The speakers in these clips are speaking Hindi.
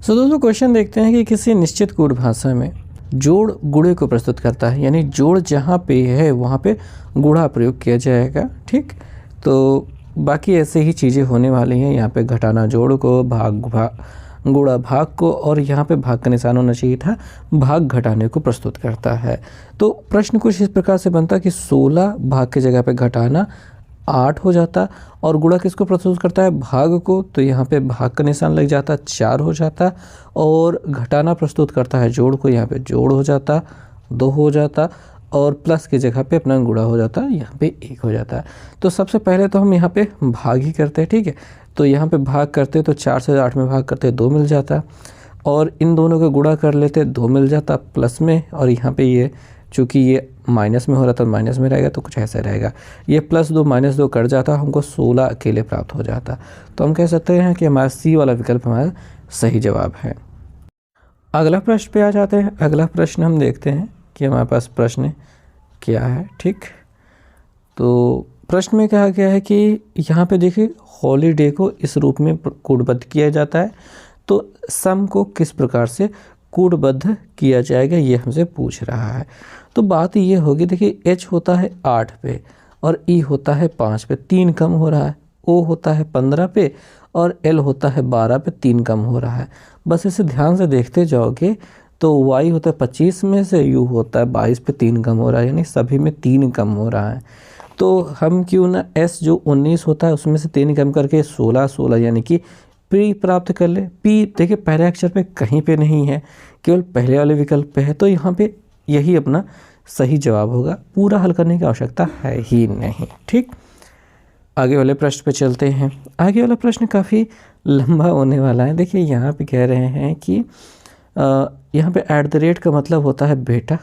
दोस्तों क्वेश्चन देखते हैं कि किसी निश्चित कूट भाषा में जोड़ गुणे को प्रस्तुत करता है, यानी जोड़ जहाँ पे है वहाँ पे गुणा प्रयोग किया जाएगा। ठीक, तो बाकी ऐसे ही चीज़ें होने वाली हैं। यहाँ पे घटाना जोड़ को, गुणा भाग को, और यहाँ पे भाग का निशान होना चाहिए था, भाग घटाने को प्रस्तुत करता है। तो प्रश्न कुछ इस प्रकार से बनता कि 16 भाग की जगह पे घटाना 8 हो जाता, और गुणा किसको प्रस्तुत करता है, भाग को, तो यहाँ पे भाग का निशान लग जाता, 4 हो जाता, और घटाना प्रस्तुत करता है जोड़ को, यहाँ पे जोड़ हो जाता, 2 हो जाता, और प्लस की जगह पे अपना गुणा हो जाता, यहाँ पे 1 हो जाता है। तो सबसे पहले तो हम यहाँ पे भाग ही करते हैं। ठीक है, तो यहाँ पे भाग करते तो 4 से 8 में भाग करते 2 मिल जाता, और इन दोनों का गुणा कर लेते 2 मिल जाता प्लस में, और यहाँ पे ये चूँकि ये माइनस में हो रहा था माइनस में रहेगा, तो कुछ ऐसा रहेगा, ये +2 -2 कट जाता, हमको 16 अकेले प्राप्त हो जाता। तो हम कह सकते हैं कि हमारा सी वाला विकल्प हमारा सही जवाब है। अगला प्रश्न पे आ जाते हैं। अगला प्रश्न हम देखते हैं कि हमारे पास प्रश्न क्या है। ठीक, तो प्रश्न में कहा गया है कि यहाँ पे देखिए हॉलीडे को इस रूप में कूटबद्ध किया जाता है, तो सम को किस प्रकार से कूटबद्ध किया जाएगा ये हमसे पूछ रहा है। तो बात ये होगी, देखिए h होता है 8 पे और e होता है 5 पे, 3 कम हो रहा है, o होता है 15 पे और l होता है 12 पे, 3 कम हो रहा है। बस इसे ध्यान से देखते जाओगे तो y होता है 25 में से, u होता है 22 पे, 3 कम हो रहा है, यानी सभी में 3 कम हो रहा है। तो हम क्यों ना s जो 19 होता है उसमें से 3 कम करके 16 यानी कि p प्राप्त कर ले। p देखिए पहले अक्षर पे कहीं पे नहीं है, केवल पहले वाले विकल्प पे है, तो यहाँ पे यही अपना सही जवाब होगा। पूरा हल करने की आवश्यकता है ही नहीं। ठीक, आगे वाले प्रश्न पे चलते हैं। आगे वाला प्रश्न काफ़ी लंबा होने वाला है। देखिए यहाँ पे कह रहे हैं कि यहाँ पे @ का मतलब होता है बेटा,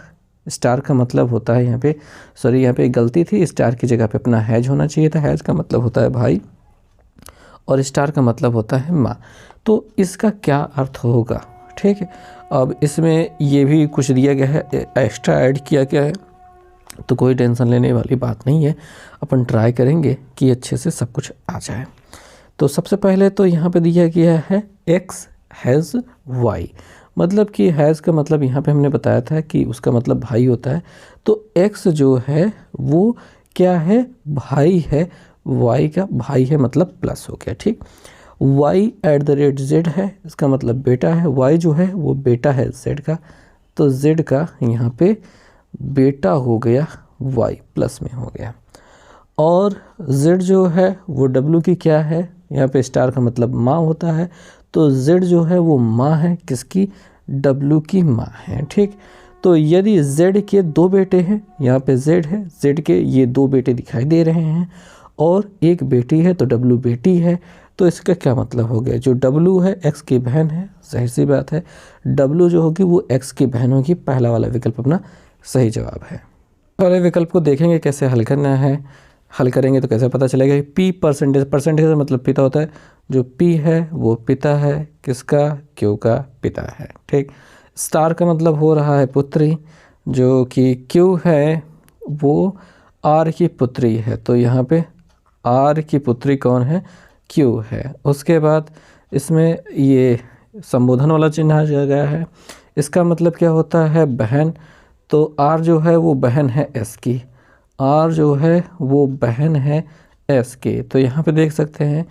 स्टार का मतलब होता है यहाँ पे, सॉरी यहाँ पे गलती थी, स्टार की जगह पे अपना हैज होना चाहिए था। हैज का मतलब होता है भाई और स्टार का मतलब होता है माँ। तो इसका क्या अर्थ होगा? ठीक है, अब इसमें ये भी कुछ दिया गया है, एक्स्ट्रा ऐड किया गया है, तो कोई टेंशन लेने वाली बात नहीं है। अपन ट्राई करेंगे कि अच्छे से सब कुछ आ जाए। तो सबसे पहले तो यहाँ पे दिया गया है x हैज़ y, मतलब कि हैज़ का मतलब यहाँ पे हमने बताया था कि उसका मतलब भाई होता है। तो x जो है वो क्या है, भाई है, y का भाई है मतलब प्लस हो गया। ठीक, y @z है, इसका मतलब बेटा है, y जो है वो बेटा है z का, तो z का यहाँ पे बेटा हो गया, y प्लस में हो गया। और z जो है वो w की क्या है, यहाँ पे स्टार का मतलब माँ होता है, तो z जो है वो माँ है, किसकी, w की माँ है। ठीक, तो यदि z के 2 बेटे हैं, यहाँ पे z है, z के ये 2 बेटे दिखाई दे रहे हैं और एक बेटी है, तो w बेटी है, तो इसका क्या मतलब हो गया, जो w है x की बहन है, जाहिर सी बात है w जो होगी वो x की बहन होगी। पहला वाला विकल्प अपना सही जवाब है। पहले विकल्प को देखेंगे कैसे हल करना है। हल करेंगे तो कैसे पता चलेगा कि p परसेंटेज का मतलब पिता होता है, जो p है वो पिता है, किसका, q का पिता है। ठीक, स्टार का मतलब हो रहा है पुत्री, जो कि q है वो r की पुत्री है, तो यहाँ पे r की पुत्री कौन है, q है। उसके बाद इसमें ये संबोधन वाला चिन्ह आ गया है, इसका मतलब क्या होता है, बहन, तो r जो है वो बहन है s की, r जो है वो बहन है s की। तो यहाँ पे देख सकते हैं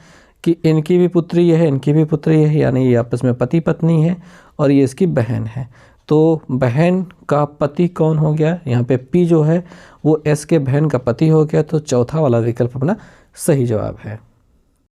कि इनकी भी पुत्री है, इनकी भी पुत्री है, यानी ये आपस में पति पत्नी है और ये इसकी बहन है। तो बहन का पति कौन हो गया, यहाँ पे p जो है वो s के बहन का पति हो गया। तो चौथा वाला विकल्प अपना सही जवाब है।